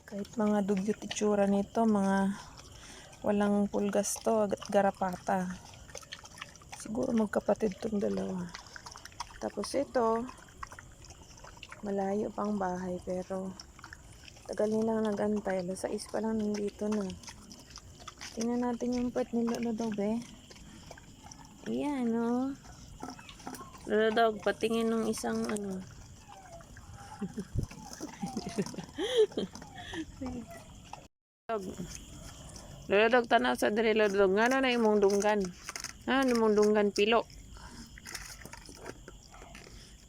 Kahit mga dugyot itsura nito, mga walang pulgas to, agad garapata. Siguro magkapatid tong dalawa. Tapos ito, malayo pang bahay pero tagal nilang nag-antay. Alas 6 pa lang nandito na. Tingnan natin yung pet ni Lolo Dog eh. Ayan o. Lolo Dog, patingin ng isang ano. Lolo Dog, tanaw sa diri Lolo Dog. Ngano na imong dunggan? Ano imong dunggan pilo?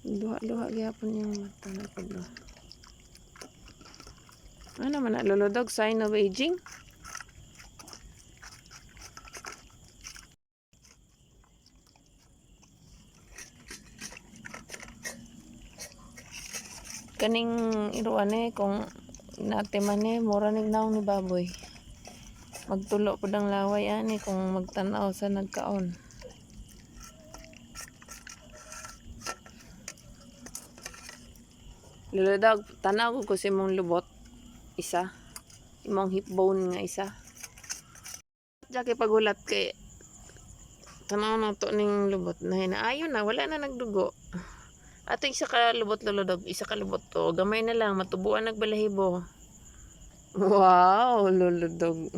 Duha-duha gyapon yung mata na pagdo. Ano man na Lolo Dog, sign of aging? Kaning iruan eh, kung natiman eh, mura nignaw ni baboy. Magtulo po ng laway ani kung magtanaw sa nagkaon. Lolo Dog, tanaw ko si mong lubot. Isa. Imong hip bone nga isa. Diya kay pagulat kay tanaw na to ning lubot. Ayun na, wala na nagdugo. Ato isa ka lubot Lolo Dog, isa ka lubot to. Gamay na lang, matubuan nagbalahibo. Wow, Lolo Dog.